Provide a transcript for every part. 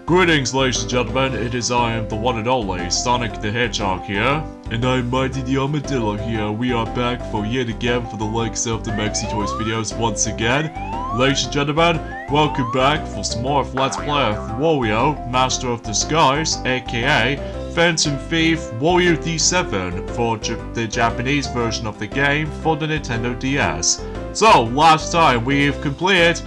Greetings, ladies and gentlemen, it is I am the one and only Sonic the Hedgehog here. And I'm Mighty the Armadillo here. We are back for yet again for the likes of the Maxi Toys videos once again. Ladies and gentlemen, welcome back for some more of Let's Play of Wario, Master of Disguise, aka Phantom Thief Wario D7 for the Japanese version of the game for the Nintendo DS. So, last time we've completed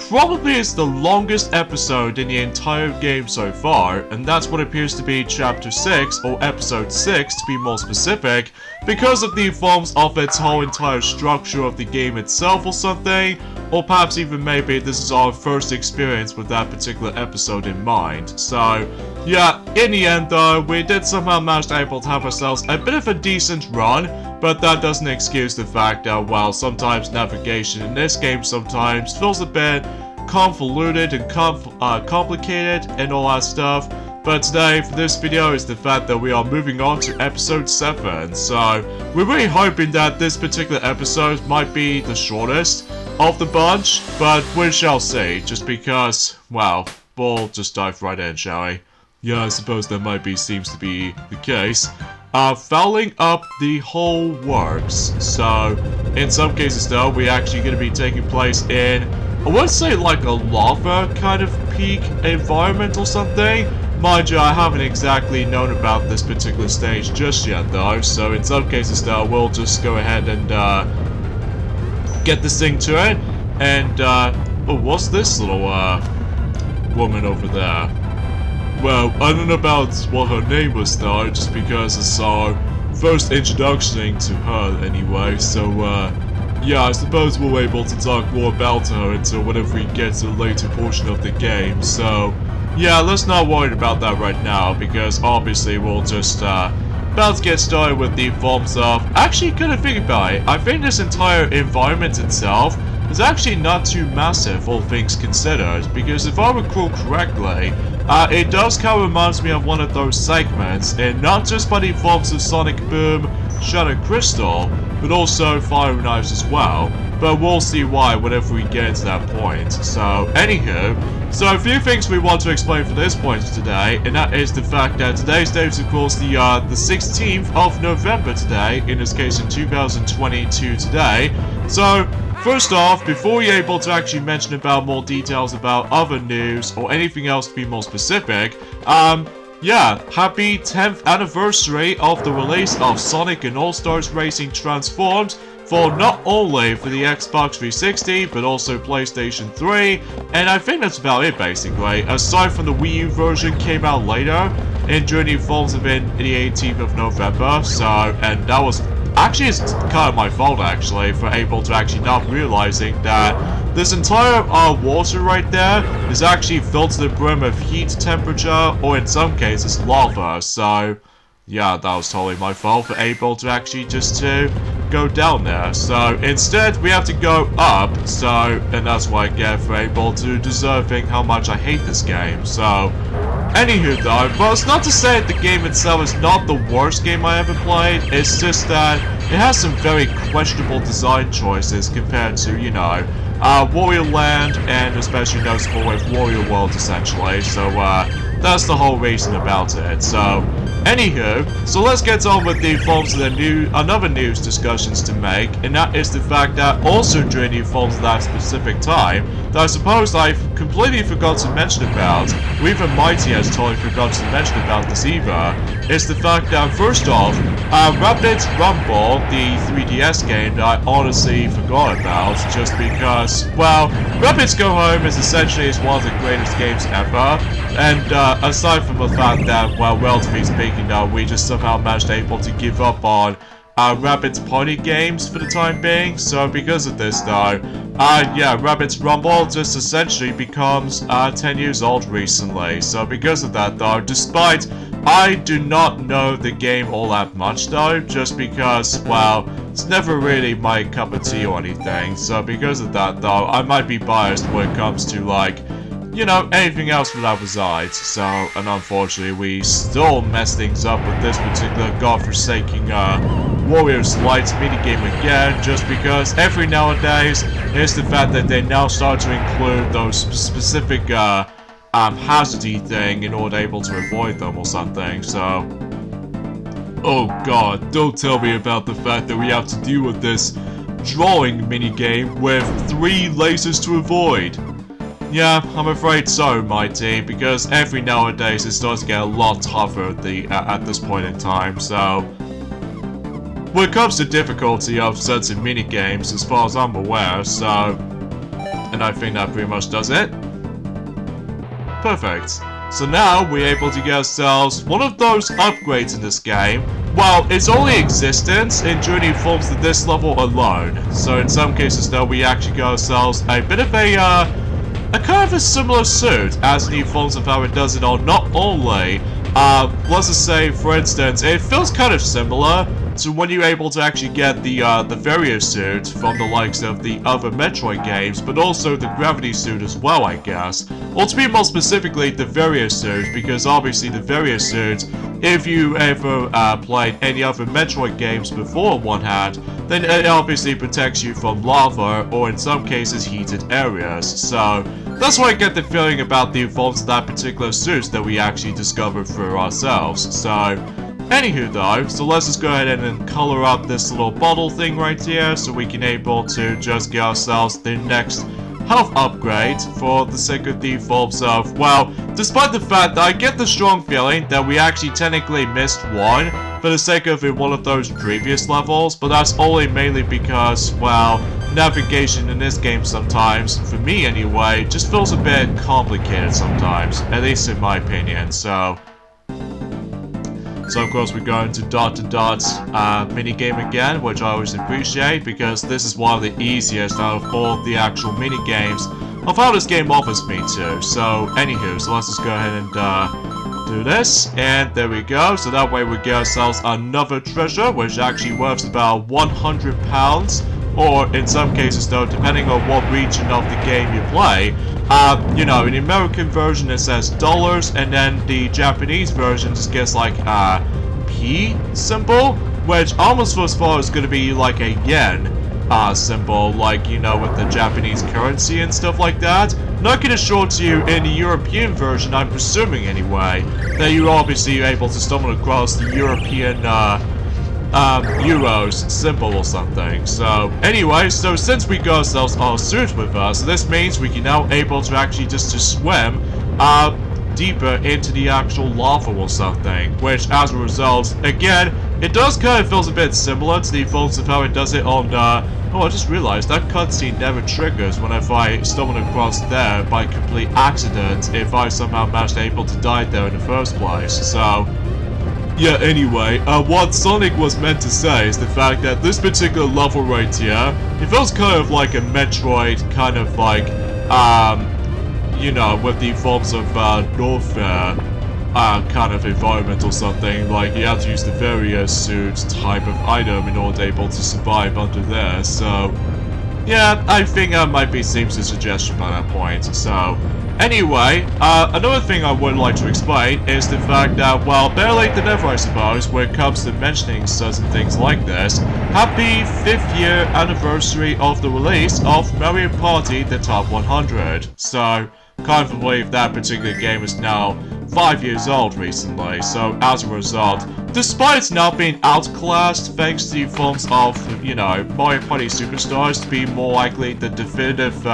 probably it's the longest episode in the entire game so far, and that's what appears to be Chapter 6, or Episode 6 to be more specific, because of the forms of its whole entire structure of the game itself or something, or perhaps even maybe this is our first experience with that particular episode in mind. So, yeah, in the end though, we did somehow manage to able to have ourselves a bit of a decent run, but that doesn't excuse the fact that, well, sometimes navigation in this game sometimes feels a bit convoluted and complicated and all that stuff. But today, for this video, is the fact that we are moving on to episode 7. So, we're really hoping that this particular episode might be the shortest of the bunch, but we shall see, just because, well, we'll just dive right in, shall we? Yeah, I suppose that seems to be the case. Fouling up the whole works. So, in some cases though, we're actually going to be taking place in, I would say like a lava kind of peak environment or something. Mind you, I haven't exactly known about this particular stage just yet though, so in some cases though, we'll just go ahead and get this thing to it. And, oh, what's this little woman over there? Well, I don't know about what her name was though, just because it's our first introduction to her anyway, so yeah, I suppose we're able to talk more about her until whenever we get to the later portion of the game, so yeah, let's not worry about that right now, because obviously we'll just about to get started with the forms of, actually kind of think about it, I think this entire environment itself is actually not too massive, all things considered, because if I recall correctly, it does kind of remind me of one of those segments, and not just by the forms of Sonic Boom, Shadow Crystal, but also Fire and Ice as well. But we'll see why whenever we get to that point. So, anywho, so a few things we want to explain for this point today, and that is the fact that today's date is of course the 16th of November today, in this case in 2022 today. So, first off, before you're able to actually mention about more details about other news or anything else to be more specific, yeah, happy 10th anniversary of the release of Sonic and All-Stars Racing Transformed for not only for the Xbox 360 but also PlayStation 3, and I think that's about it basically, aside from the Wii U version came out later, and during the forms of it the 18th of November, so, and that was actually, it's kind of my fault actually for able to actually not realizing that this entire water right there is actually filled to the brim of heat temperature, or in some cases lava, so yeah, that was totally my fault for able to actually just to go down there. So instead we have to go up, so, and that's what I get for able to deserving how much I hate this game. So anywho though, well, it's not to say that the game itself is not the worst game I ever played, it's just that it has some very questionable design choices compared to, you know, Wario Land, and especially noticeable with Wario World essentially, so that's the whole reason about it. So anywho, so let's get on with the forms of the another news discussions to make, and that is the fact that also during the forms of that specific time, that I suppose I completely forgot to mention about, or even Mighty has totally forgot to mention about this either, is the fact that first off, Rabbids Rumble, the 3DS game that I honestly forgot about, just because, well, Rabbids Go Home is essentially one of the greatest games ever, and aside from the fact that, well, relatively speaking though, we just somehow managed able to give up on Rabbids Party games for the time being, so because of this though, yeah, Rabbids Rumble just essentially becomes 10 years old recently, so because of that though, despite I do not know the game all that much though, just because, well, it's never really my cup of tea or anything, so because of that though, I might be biased when it comes to like, you know, anything else for that resides. So, and unfortunately, we still mess things up with this particular godforsaken Warriors Lights minigame again, just because every nowadays is the fact that they now start to include those specific hazardy thing in order able to avoid them or something, so... Oh god, don't tell me about the fact that we have to deal with this drawing minigame with 3 lasers to avoid. Yeah, I'm afraid so, mighty, because every nowadays it starts to get a lot tougher at this point in time, so... When it comes to difficulty of certain minigames, as far as I'm aware, so... And I think that pretty much does it. Perfect. So now we're able to get ourselves one of those upgrades in this game. Well, its only existence in Journey forms to this level alone. So in some cases though, we actually got ourselves a bit of a kind of a similar suit as in the forms of how it does it on not only, let's just say for instance, it feels kind of similar to when you're able to actually get the Wario suit from the likes of the other Metroid games, but also the Gravity suit as well, I guess. Or to be more specifically, the Wario suit, because obviously the Wario suit, if you ever played any other Metroid games before one had, then it obviously protects you from lava, or in some cases heated areas. So that's why I get the feeling about the evolves of that particular suit that we actually discovered for ourselves. So anywho though, so let's just go ahead and color up this little bottle thing right here so we can able to just get ourselves the next health upgrade for the sake of the evolves of, well, despite the fact that I get the strong feeling that we actually technically missed one for the sake of in one of those previous levels, but that's only mainly because, well, navigation in this game sometimes, for me anyway, just feels a bit complicated sometimes, at least in my opinion, so of course we go into dot to dot minigame again, which I always appreciate because this is one of the easiest out of all the actual minigames of how this game offers me to. So anywho, so let's just go ahead and do this, and there we go. So that way we get ourselves another treasure, which actually worth about £100, or in some cases though, depending on what region of the game you play. You know, in the American version it says dollars, and then the Japanese version just gets like a P symbol, which almost as far is going to be like a yen symbol, like, you know, with the Japanese currency and stuff like that. And I can assure to you, in the European version, I'm presuming anyway, that you're obviously able to stumble across the European euros symbol or something. So anyway, so since we got ourselves our suit with us, this means we can now able to actually just to swim deeper into the actual lava or something, which as a result, again, it does kind of feels a bit similar to the evolves of how it does it on oh, I just realized that cutscene never triggers whenever I stumble across there by complete accident if I somehow managed able to die there in the first place. So yeah, anyway, what Sonic was meant to say is the fact that this particular level right here, it feels kind of like a Metroid, kind of like, you know, with the forms of Norfair kind of environment or something. Like, you have to use the various suit type of item in order to able to survive under there, so yeah, I think that might be seems a suggestion by that point. So anyway, another thing I would like to explain is the fact that, well, better late than never, I suppose, when it comes to mentioning certain things like this. Happy 5th year anniversary of the release of Mario Party The Top 100. So, can't believe that particular game is now 5 years old recently, so as a result, despite it's now being outclassed thanks to the forms of, you know, Mario Party Superstars to be more likely the definitive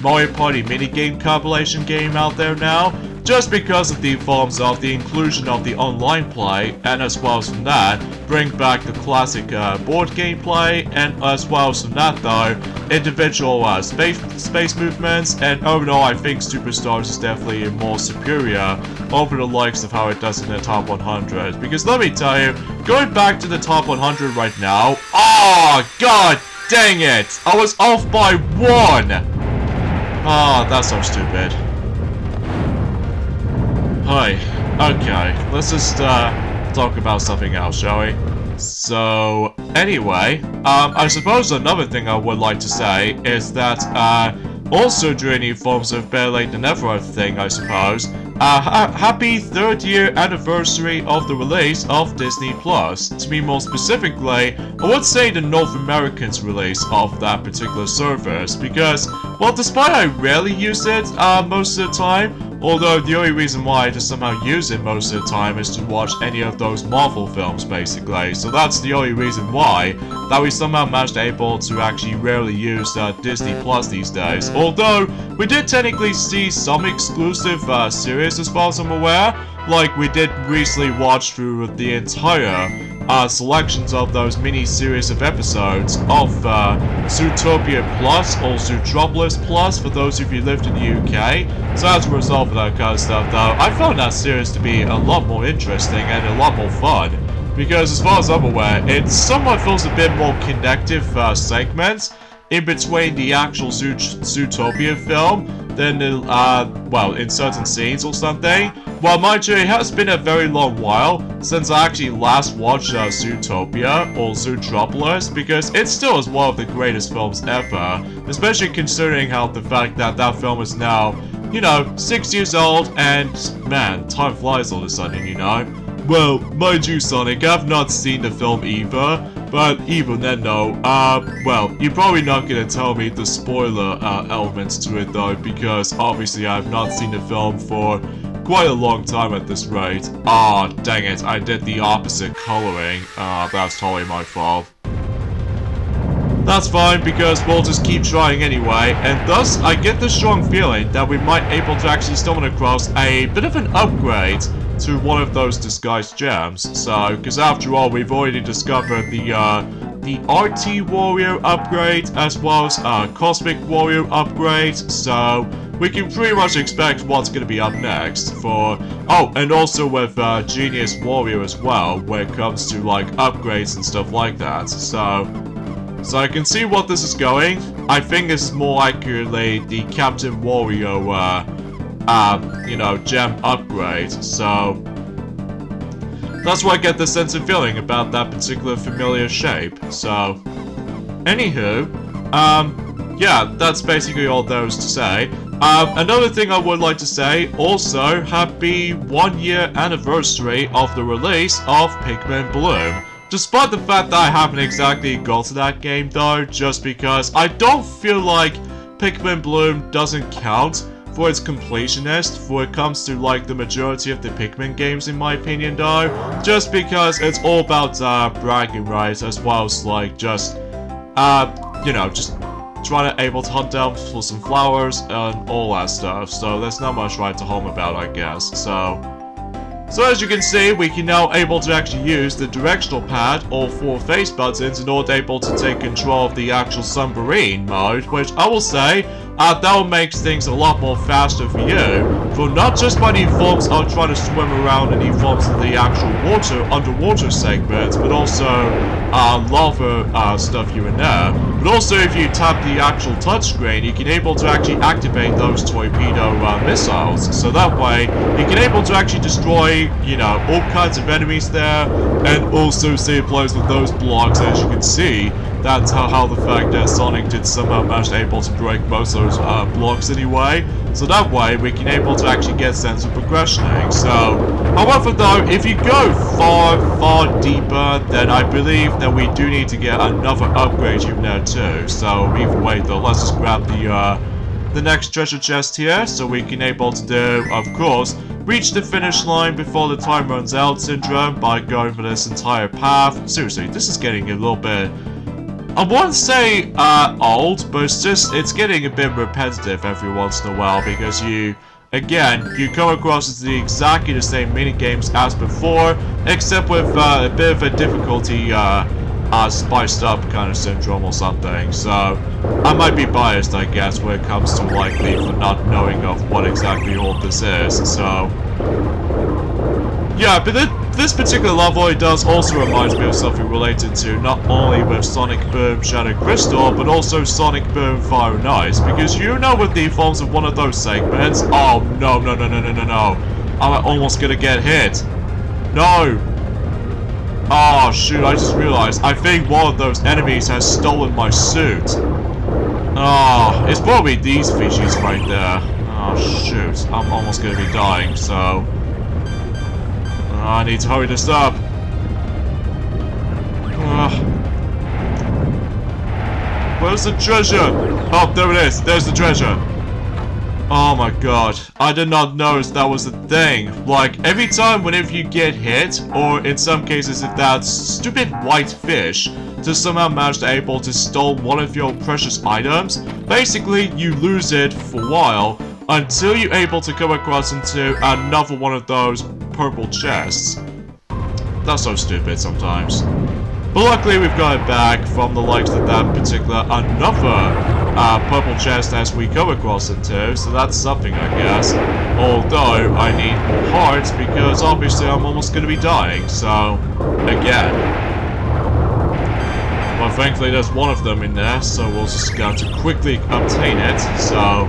Mario Party minigame compilation game out there now, just because of the forms of the inclusion of the online play, and as well as from that, bring back the classic board gameplay, and as well as from that though, individual space movements, and overall I think Superstars is definitely more superior over the likes of how it does in the top 100, because let me tell you, going back to the top 100 right now, oh god dang it, I was off by 1! Oh, that's so stupid. Hi. Okay, let's just talk about something else, shall we? So, anyway, I suppose another thing I would like to say is that, also during the forms of better late than never thing, I suppose, happy 3rd year anniversary of the release of Disney Plus. To be more specifically, I would say the North American's release of that particular service, because, well, despite I rarely use it most of the time, Although the only reason why I just somehow use it most of the time is to watch any of those Marvel films, basically. So that's the only reason why that we somehow managed able to actually rarely use Disney Plus these days. Although we did technically see some exclusive series as far as I'm aware. Like we did recently watch through the entire selections of those mini-series of episodes of Zootopia Plus or Zootropolis Plus for those of you who lived in the UK. So as a result of that kind of stuff though, I found that series to be a lot more interesting and a lot more fun. Because as far as I'm aware, it somewhat feels a bit more connective segments in between the actual Zootopia film than, well, in certain scenes or something. Well, mind you, it has been a very long while since I actually last watched Zootopia or Zootropolis, because it still is one of the greatest films ever, especially considering how the fact that that film is now, you know, 6 years old, and man, time flies all of a sudden, you know. Well, mind you, Sonic, I've not seen the film either, but even then though, well, you're probably not gonna tell me the spoiler elements to it though, because obviously I've not seen the film for quite a long time at this rate. Ah, dang it, I did the opposite coloring. That's totally my fault. That's fine, because we'll just keep trying anyway, and thus I get the strong feeling that we might be able to actually stumble across a bit of an upgrade to one of those disguised gems. So, because after all, we've already discovered the RT Wario upgrade as well as Cosmic Wario upgrade, so we can pretty much expect what's going to be up next for... Oh, and also with Genius Wario as well, when it comes to like upgrades and stuff like that. So I can see what this is going. I think this is more accurately the Captain Wario, you know, gem upgrade. So that's why I get the sense of feeling about that particular familiar shape. So, anywho, yeah, that's basically all there is to say. Another thing I would like to say, also, happy 1 year anniversary of the release of Pikmin Bloom. Despite the fact that I haven't exactly got to that game though, just because I don't feel like Pikmin Bloom doesn't count for its completionist when it comes to like the majority of the Pikmin games in my opinion though, just because it's all about bragging rights as well as like just, you know, just trying to able to hunt down for some flowers and all that stuff, so there's not much right to home about I guess, So as you can see, we can now able to actually use the directional pad or 4 face buttons in order able to take control of the actual submarine mode, which I will say, that will make things a lot more faster for you, for not just by the forms of trying to swim around in the forms of the actual underwater segments, but also lava stuff here and there. But also if you tap the actual touchscreen, you can able to actually activate those torpedo missiles. So that way, you can able to actually destroy, you know, all kinds of enemies there, and also save lives with those blocks. As you can see, that's how the fact that Sonic did somehow manage able to break most of those blocks anyway. So that way, we can able to actually get sense of progressioning. So, however though, if you go far deeper, then I believe that we do need to get another upgrade even there too. So either way though, let's just grab the next treasure chest here, so we can able to do, of course, reach the finish line before the time runs out syndrome by going for this entire path. Seriously, this is getting a little bit, I won't say old, but it's getting a bit repetitive every once in a while, because you come across exactly the same mini games as before, except with a bit of a difficulty spiced up kind of syndrome or something. So I might be biased, I guess, when it comes to likely for not knowing of what exactly all this is. So yeah, but this particular level, it does also remind me of something related to not only with Sonic Boom Shadow Crystal, but also Sonic Boom Fire and Ice, because you know with the forms of one of those segments, oh no, I'm almost gonna get hit. No! Oh shoot, I just realized, I think one of those enemies has stolen my suit. Oh, it's probably these fishies right there. Oh shoot, I'm almost gonna be dying, so I need to hurry this up. Where's the treasure? Oh, there it is. There's the treasure. Oh my god, I did not notice that was a thing. Like, every time whenever you get hit, or in some cases if that stupid white fish just somehow managed to able to steal one of your precious items, basically you lose it for a while until you're able to come across into another one of those purple chests. That's so stupid sometimes. But luckily we've got it back from the likes of that particular another purple chest as we come across it too, so that's something I guess. Although I need more hearts because obviously I'm almost going to be dying, so again. Well, thankfully there's one of them in there, so we'll just got to quickly obtain it, so...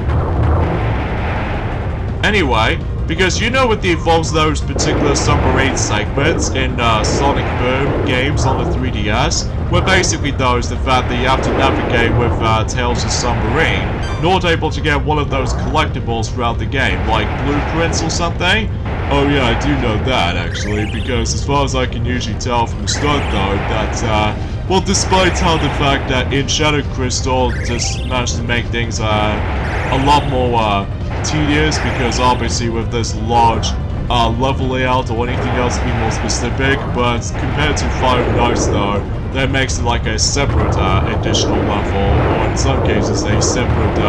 Anyway, because you know with the evolves those particular submarine segments in Sonic Boom games on the 3DS, where basically those the fact that you have to navigate with Tails' submarine, not able to get one of those collectibles throughout the game, like blueprints or something. Oh yeah, I do know that actually, because as far as I can usually tell from the start though, that well, despite how the fact that in Shadow Crystal just managed to make things a lot more tedious, because obviously with this large level layout or anything else to be more specific, but compared to Five Nights though, that makes it like a separate additional level, or in some cases a separate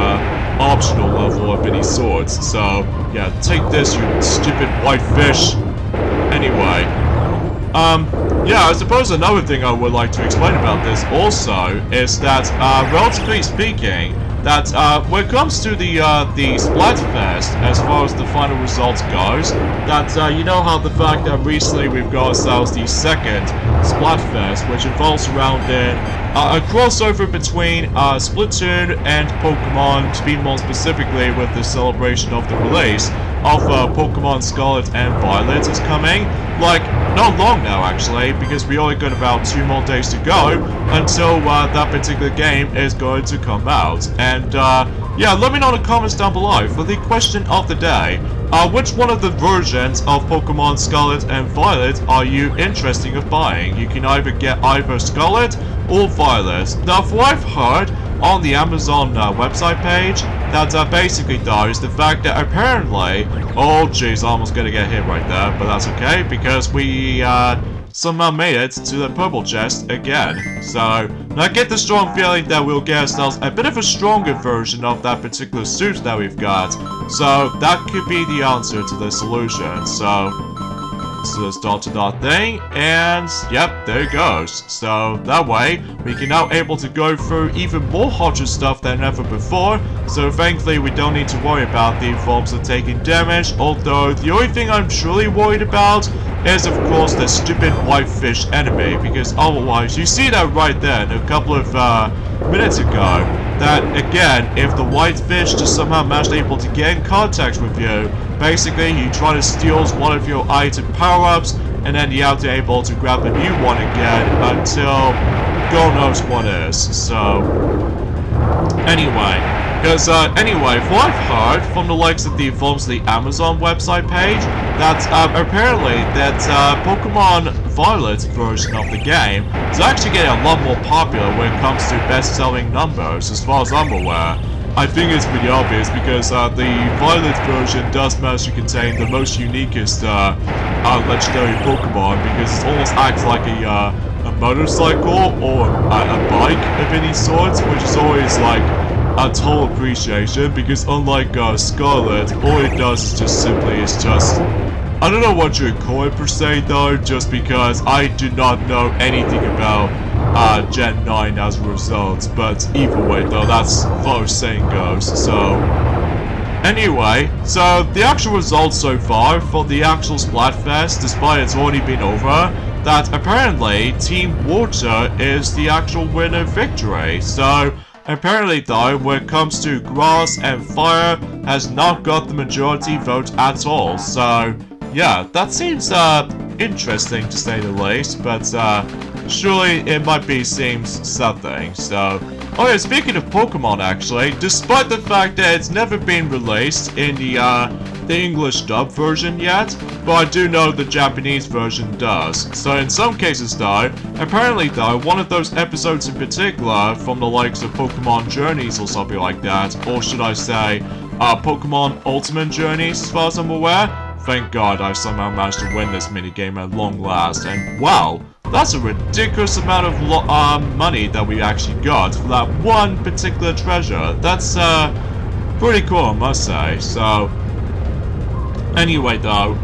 optional level of any sorts. So yeah, take this, you stupid white fish. Anyway, yeah, I suppose another thing I would like to explain about this also is that, relatively speaking, that when it comes to the Splatfest, as far as the final results goes, that you know how the fact that recently we've got ourselves the second Splatfest, which involves around in a crossover between Splatoon and Pokemon, to be more specifically with the celebration of the release of Pokemon Scarlet and Violet is coming. Like, not long now actually, because we only got about 2 more days to go until that particular game is going to come out. And yeah, let me know in the comments down below for the question of the day. Which one of the versions of Pokemon Scarlet and Violet are you interested in buying? You can either get either Scarlet or Violet. Now, for what I've heard on the Amazon website page, that basically though is the fact that apparently, oh jeez, I'm almost gonna get hit right there, but that's okay because we somehow made it to the purple chest again. So I get the strong feeling that we'll get ourselves a bit of a stronger version of that particular suit that we've got. So that could be the answer to the solution. So this dot thing, and yep, there it goes. So that way we can now able to go through even more hotter stuff than ever before. So thankfully we don't need to worry about the evolves of taking damage, although the only thing I'm truly worried about is of course the stupid white fish enemy, because otherwise you see that right then a couple of minutes ago, that again, if the white fish just somehow managed able to get in contact with you, basically he try to steal one of your item power-ups, and then you have to able to grab a new one again until God knows what is. So anyway, because anyway, from what I've heard from the likes of the evolves of the Amazon website page, that apparently that Pokemon Violet version of the game is actually getting a lot more popular when it comes to best-selling numbers, as far as I'm aware. I think it's pretty obvious because the Violet version does manage to contain the most uniquest legendary Pokemon, because it almost acts like a motorcycle or a bike of any sort, which is always like a total appreciation, because unlike Scarlet, all it does is just simply I don't know what you would call it per se though, just because I do not know anything about Gen 9 as a result, but either way though, that's far as saying goes. So anyway, so the actual results so far for the actual Splatfest, despite it's already been over, that apparently Team Water is the actual winner victory. So apparently though, when it comes to Grass and Fire, has not got the majority vote at all. So yeah, that seems interesting to say the least, but surely it might be seems something. So oh yeah, speaking of Pokemon actually, despite the fact that it's never been released in the the English dub version yet, but I do know the Japanese version does. So in some cases though, apparently though, one of those episodes in particular from the likes of Pokemon Journeys or something like that, or should I say, Pokemon Ultimate Journeys as far as I'm aware. Thank God I've somehow managed to win this minigame at long last, and wow, that's a ridiculous amount of money that we actually got for that one particular treasure. That's pretty cool, I must say. So anyway though,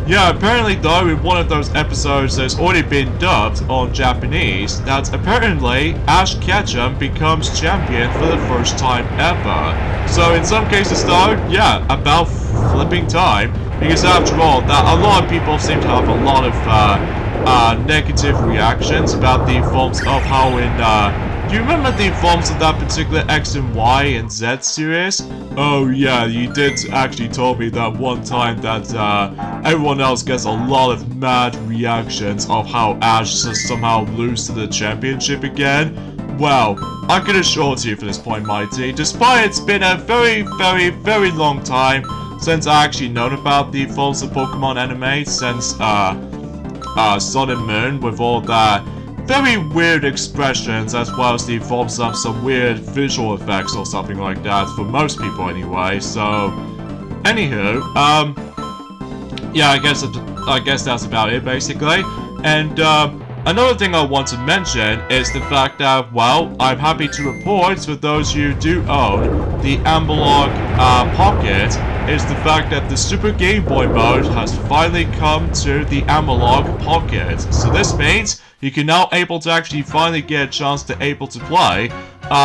yeah, apparently though, in one of those episodes that's already been dubbed on Japanese, that apparently Ash Ketchum becomes champion for the first time ever. So in some cases though, yeah, about flipping time, because after all, that a lot of people seem to have a lot of negative reactions about the forms of how in do you remember the forms of that particular X and Y and Z series? Oh yeah, you did actually tell me that one time that everyone else gets a lot of mad reactions of how Ash just somehow loses to the championship again. Well, I can assure you for this point, Mighty, despite it's been a very, very, very long time since I actually known about the forms of Pokemon anime, since Sun and Moon, with all that very weird expressions, as well as the forms of some weird visual effects or something like that, for most people anyway. So, anywho, yeah, I guess that's about it basically. And another thing I want to mention is the fact that, well, I'm happy to report for those who do own the Analog Pocket, is the fact that the Super Game Boy mode has finally come to the Analog Pocket. So this means you can now able to actually finally get a chance to able to play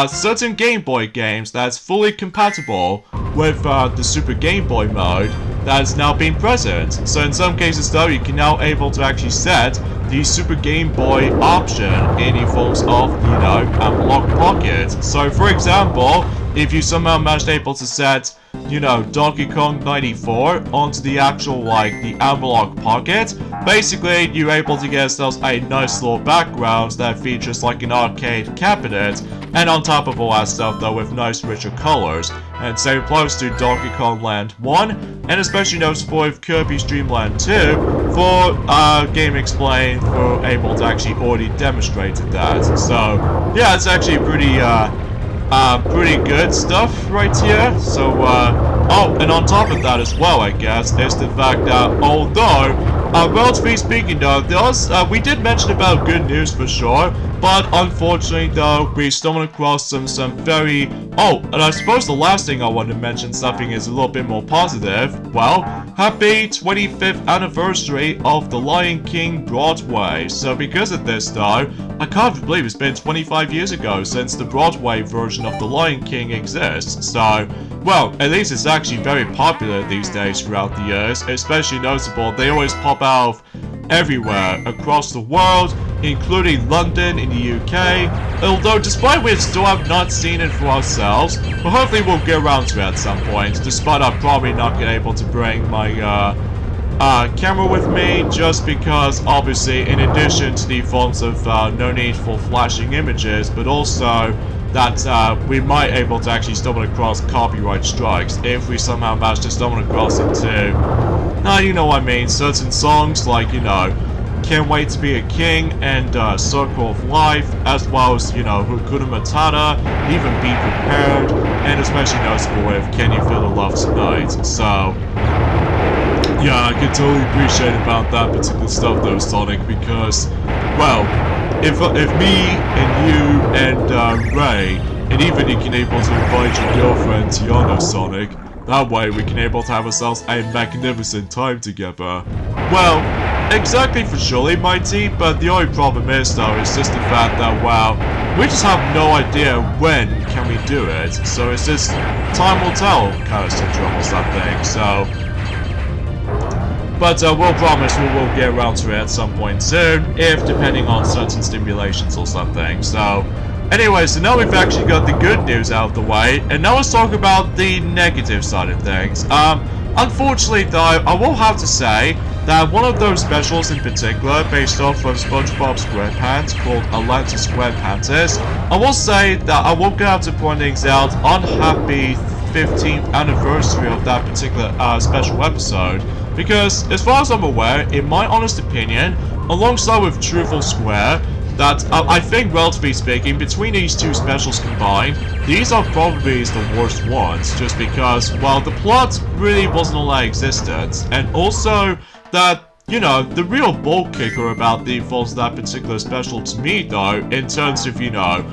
certain Game Boy games that's fully compatible with the Super Game Boy mode that is now being present. So in some cases though, you can now able to actually set the Super Game Boy option in the forms of, you know, Analog Pocket. So for example, if you somehow managed able to set, you know, Donkey Kong 94 onto the actual, like, the Analog Pocket, basically you're able to get yourselves a nice little background that features like an arcade cabinet, and on top of all that stuff though with nice richer colors. And same applies to Donkey Kong Land 1, and especially noticeable with Kirby's Dream Land 2, for Game Explained were able to actually already demonstrated that. So yeah, it's actually pretty good stuff right here. So oh, and on top of that as well, I guess, is the fact that although relatively speaking though, we did mention about good news for sure, but unfortunately though, we stumbled across some very... Oh, and I suppose the last thing I want to mention, something is a little bit more positive. Well, happy 25th anniversary of The Lion King Broadway. So because of this though, I can't believe it's been 25 years ago since the Broadway version of The Lion King exists. So, well, at least it's actually very popular these days throughout the years, especially noticeable. They always pop out everywhere across the world, including London in the UK, although despite we still have not seen it for ourselves, but hopefully we'll get around to it at some point, despite I'm probably not getting able to bring my camera with me, just because obviously in addition to the forms of no need for flashing images, but also that we might able to actually stumble across copyright strikes if we somehow manage to stumble across it too. Now you know what I mean, certain songs like, you know, Can't Wait to Be a King and Circle of Life, as well as, you know, Hakuna Matata, even Be Prepared, and especially noticeable with Can You Feel the Love Tonight. So yeah, I can totally appreciate about that particular stuff though, Sonic, because, well, if me and you and Ray, and even you can able to invite your girlfriend Tiana, Sonic, that way we can able to have ourselves a magnificent time together. Well, exactly for surely, Mighty, but the only problem is though, is just the fact that, wow, we just have no idea when can we do it, so it's just time will tell kind of syndrome or something, so... But we'll promise we will get around to it at some point soon, if depending on certain stimulations or something. So, anyway, so now we've actually got the good news out of the way, and now let's talk about the negative side of things. Unfortunately though, I will have to say that one of those specials in particular, based off of SpongeBob SquarePants, called Atlantis SquarePants, I will say that I will have to point things out on Happy 15th anniversary of that particular special episode. Because, as far as I'm aware, in my honest opinion, alongside with Truthful Square, that I think, relatively speaking, between these two specials combined, these are probably the worst ones, just because, well, the plot really wasn't all that existent, and also that, you know, the real ball kicker about the falls of that particular special to me, though, in terms of, you know,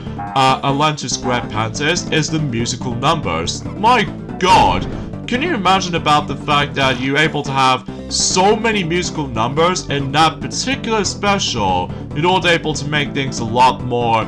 Atlantis Grand Panthers, is the musical numbers. My god! Can you imagine about the fact that you're able to have so many musical numbers in that particular special in order able to make things a lot more...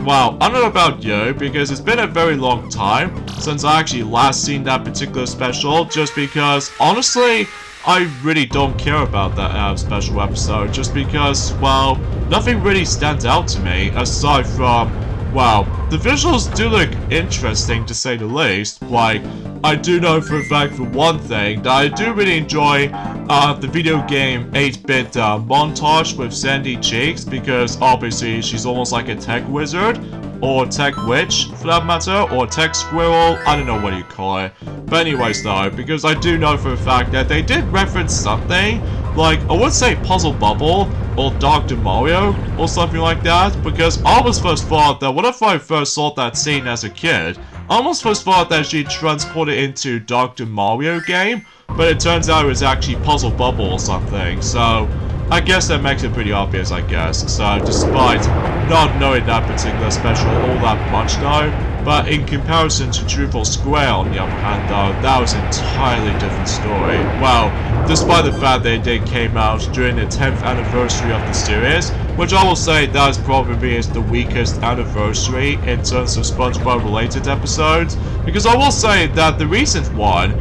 Well, I don't know about you, because it's been a very long time since I actually last seen that particular special, just because, honestly, I really don't care about that special episode, just because, well, nothing really stands out to me, aside from, well, the visuals do look interesting to say the least. Like, I do know for a fact, for one thing, that I do really enjoy the video game 8-bit montage with Sandy Cheeks, because obviously she's almost like a tech wizard, or tech witch for that matter, or tech squirrel, I don't know what you call it. But anyways though, because I do know for a fact that they did reference something, like, I would say Puzzle Bubble, or Dr. Mario, or something like that, because I almost first thought that whenever I first saw that scene as a kid, I almost first thought that she transported into Dr. Mario game, but it turns out it was actually Puzzle Bubble or something, so I guess that makes it pretty obvious, I guess. So despite not knowing that particular special all that much though, but in comparison to Truthful Square on the other hand though, that was an entirely different story. Well, despite the fact that it did came out during the 10th anniversary of the series, which I will say that is probably the weakest anniversary in terms of SpongeBob related episodes, because I will say that the recent one,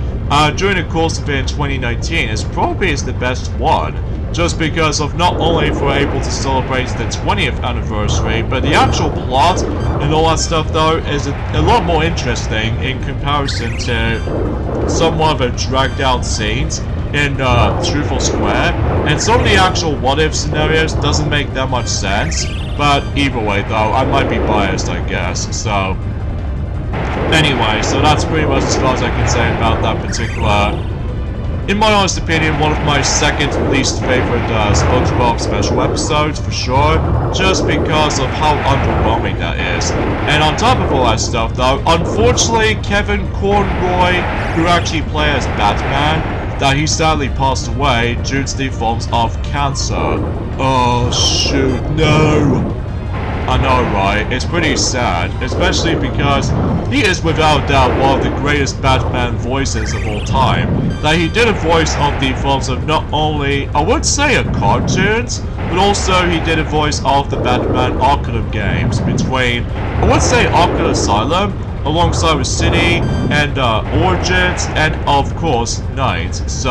during the course of it in 2019, is probably the best one. Just because of not only if we're able to celebrate the 20th anniversary, but the actual plot and all that stuff though is a lot more interesting in comparison to somewhat of a dragged out scenes in Truthful Square, and some of the actual what-if scenarios doesn't make that much sense, but either way though, I might be biased I guess, so... Anyway, so that's pretty much as far as I can say about that particular... In my honest opinion, one of my second least favorite SpongeBob special episodes, for sure, just because of how underwhelming that is. And on top of all that stuff though, unfortunately, Kevin Conroy, who actually plays as Batman, that he sadly passed away due to the forms of cancer. Oh shoot, no! I know, right? It's pretty sad, especially because he is without doubt one of the greatest Batman voices of all time. That he did a voice of the forms of not only, I would say, cartoons, but also he did a voice of the Batman Arkham games between, I would say, Arkham Asylum, alongside with City, and Origins, and of course, Night. So...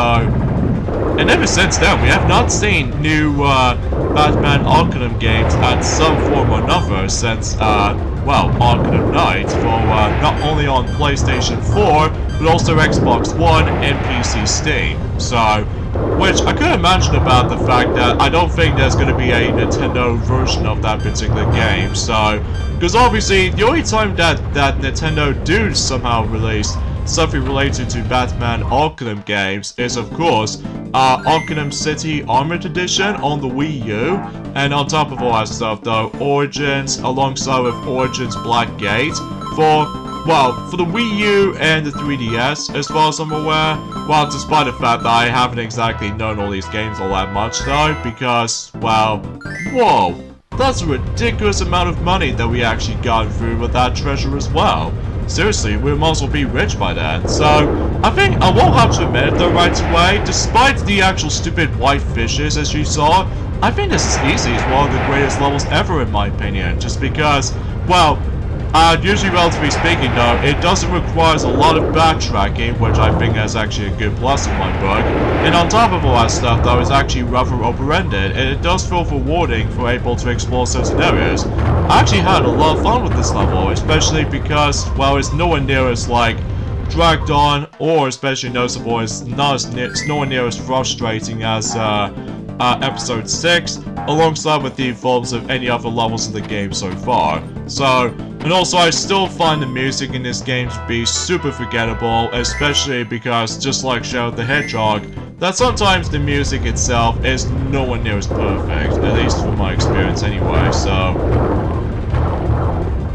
And ever since then, we have not seen new Batman Arkham games at some form or another since, well, Arkham Knight for not only on PlayStation 4, but also Xbox One and PC Steam. So, which I could imagine about the fact that I don't think there's going to be a Nintendo version of that particular game. So, because obviously, the only time that Nintendo do somehow release something related to Batman Arkham games is, of course, Arkham City Armored Edition on the Wii U, and on top of all that stuff though, Origins alongside with Origins Blackgate for, well, for the Wii U and the 3DS as far as I'm aware. Well, despite the fact that I haven't exactly known all these games all that much though, because, well, whoa, that's a ridiculous amount of money that we actually got through with that treasure as well. Seriously, we might as well be rich by then. So, I think I won't have to admit it though right away, despite the actual stupid white fishes as you saw, I think this is easily one of the greatest levels ever in my opinion, just because, well, usually relatively speaking though, it doesn't require a lot of backtracking, which I think is actually a good plus in my book, and on top of all that stuff though, it's actually rather open-ended, and it does feel rewarding for able to explore certain areas. I actually had a lot of fun with this level, especially because, well, it's nowhere near as, like, dragged on, or especially noticeable, it's nowhere near as frustrating as, episode 6, alongside with the forms of any other levels of the game so far. So, and also I still find the music in this game to be super forgettable, especially because, just like Shadow the Hedgehog, that sometimes the music itself is nowhere near as perfect, at least from my experience anyway, so...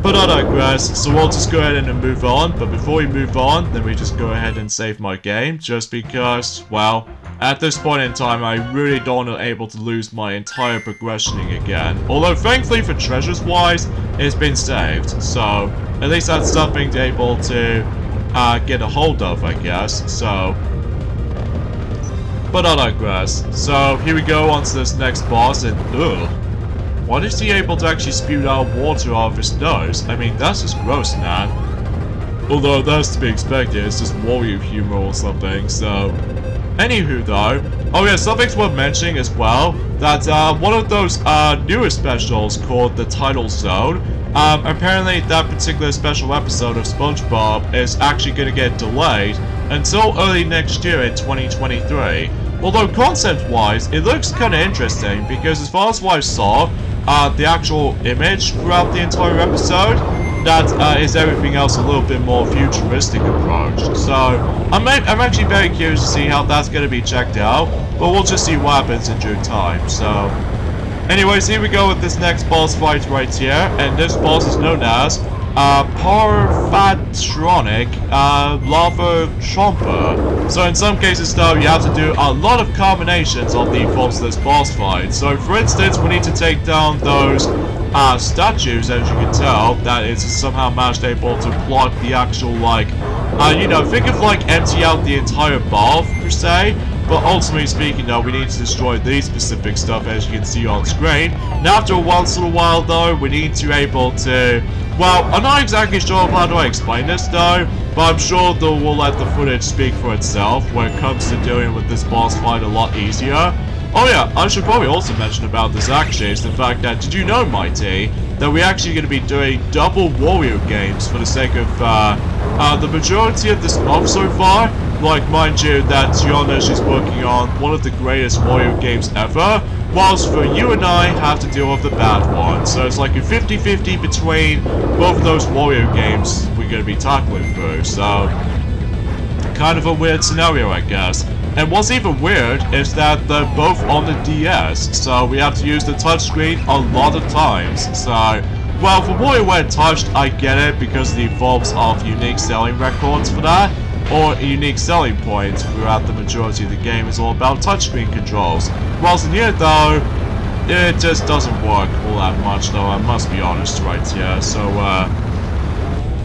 But I digress, so we'll just go ahead and move on, but before we move on, then we just go ahead and save my game, just because, well, at this point in time, I really don't want to able to lose my entire progressioning again. Although, thankfully for treasures-wise, it's been saved, so at least that's something to able to get a hold of, I guess, so... But I digress. So, here we go on to this next boss, and ugh. Why is he able to actually spew out water out of his nose? I mean, that's just gross, man. Although, that's to be expected, it's just Wario humor or something, so... Anywho, though, oh yeah, something's worth mentioning as well, that one of those newer specials called the Title Zone, apparently that particular special episode of SpongeBob is actually going to get delayed until early next year in 2023. Although concept-wise, it looks kind of interesting because as far as what I saw, the actual image throughout the entire episode, that is everything else a little bit more futuristic approach. So, I'm actually very curious to see how that's going to be checked out, but we'll just see what happens in due time, so... Anyways, here we go with this next boss fight right here, and this boss is known as Parvatronic Lava Chomper. So in some cases though, you have to do a lot of combinations of the forms of this boss fight. So for instance, we need to take down those statues, as you can tell, that is somehow managed able to block the actual, like, you know, think of like empty out the entire bath per se. But ultimately speaking though, we need to destroy these specific stuff as you can see on screen. And after a once in a while though, we need to able to... Well, I'm not exactly sure how do I explain this though, but I'm sure that we'll let the footage speak for itself when it comes to dealing with this boss fight a lot easier. Oh yeah, I should probably also mention about this actually is the fact that, did you know, Mighty, that we're actually going to be doing double Wario games for the sake of the majority of this month so far. Like, mind you, that Gianna, she's working on one of the greatest Wario games ever, whilst for you and I have to deal with the bad one. So it's like a 50-50 between both of those Wario games we're going to be tackling through, so... Kind of a weird scenario, I guess. And what's even weird is that they're both on the DS, so we have to use the touchscreen a lot of times, so... Well, for Wario When Touched, I get it because of the forms of unique selling records for that, or unique selling points throughout the majority of the game is all about touchscreen controls. Whilst in here though, it just doesn't work all that much though, I must be honest right here, so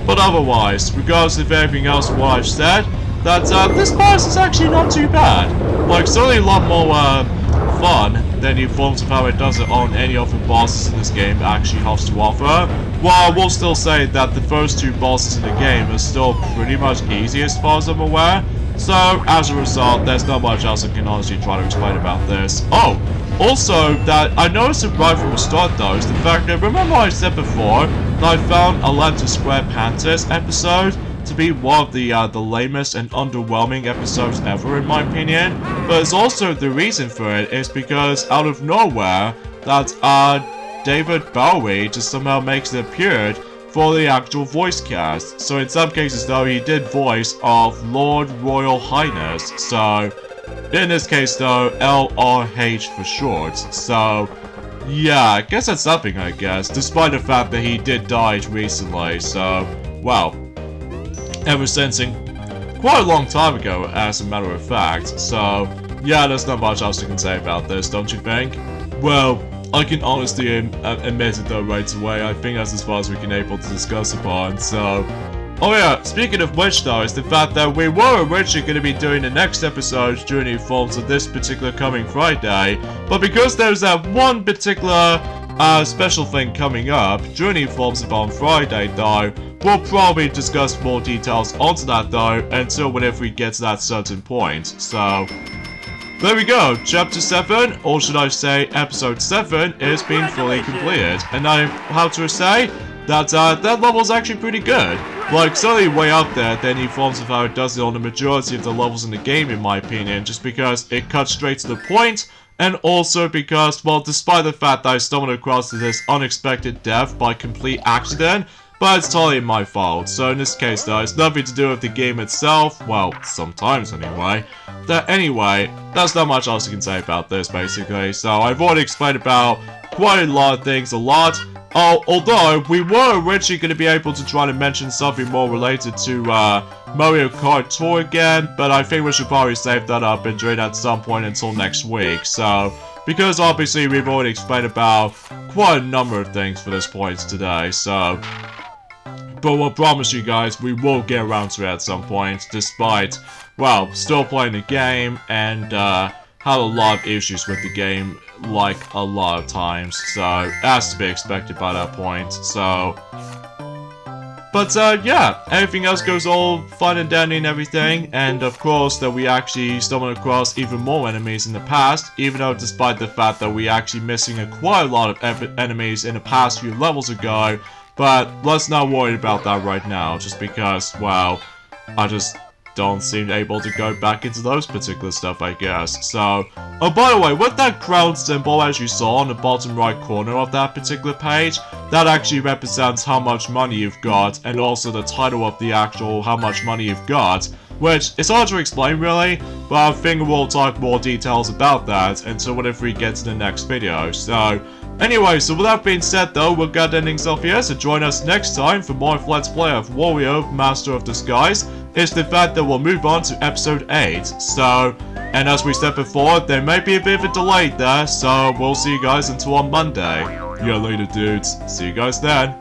but otherwise, regardless of everything else what I've said, that this boss is actually not too bad. Like, certainly a lot more fun than the forms of how it does it on any of the bosses in this game actually has to offer. While I will still say that the first two bosses in the game are still pretty much easy as far as I'm aware. So, as a result, there's not much else I can honestly try to explain about this. Oh, also, that I noticed it right from the start though, is the fact that, remember I said before, that I found Atlantis Square Panthers episode to be one of the lamest and underwhelming episodes ever in my opinion, but it's also the reason for it is because out of nowhere, that David Bowie just somehow makes it appeared for the actual voice cast. So in some cases though, he did voice of Lord Royal Highness, so in this case though, LRH for short, so yeah, I guess that's something I guess, despite the fact that he did die recently, so, well, ever since quite a long time ago, as a matter of fact, so yeah, there's not much else you can say about this, don't you think? Well, I can honestly admit it though right away, I think that's as far as we can able to discuss upon, so... Oh yeah, speaking of which though, is the fact that we were originally going to be doing the next episode during the forms of this particular coming Friday, but because there's that one particular special thing coming up during the forms of on Friday though, we'll probably discuss more details onto that though until whenever we get to that certain point, so... There we go, chapter 7, or should I say episode 7, is being fully completed, and I have to say that that level's actually pretty good. Like, certainly way up there than any forms of how it does it on the majority of the levels in the game in my opinion, just because it cuts straight to the point, and also because, well, despite the fact that I stumbled across this unexpected death by complete accident, but it's totally my fault. So in this case though, it's nothing to do with the game itself, well, sometimes anyway. Anyway, that's not much else I can say about this basically, so I've already explained about quite a lot of things, although we were originally going to be able to try to mention something more related to Mario Kart Tour again, but I think we should probably save that up and do it at some point until next week, so because obviously we've already explained about quite a number of things for this point today, so but we'll promise you guys we will get around to it at some point, despite, well, still playing the game and had a lot of issues with the game, like a lot of times, so it has to be expected by that point, so but yeah, everything else goes all fun and dandy and everything, and of course that we actually stumbled across even more enemies in the past, even though despite the fact that we actually missing quite a lot of enemies in the past few levels ago, but let's not worry about that right now, just because, well, I just don't seem able to go back into those particular stuff, I guess. So, oh, by the way, with that crown symbol, as you saw on the bottom right corner of that particular page, that actually represents how much money you've got, and also the title of the actual how much money you've got, which is hard to explain really, but I think we'll talk more details about that until whenever we get to the next video. So, anyway, so with that being said though, we'll get endings off here, so join us next time for more of Let's Play of Wario, Master of Disguise. It's the fact that we'll move on to episode 8, so, and as we said before, there may be a bit of a delay there, so we'll see you guys until on Monday. Yeah, later dudes, see you guys then.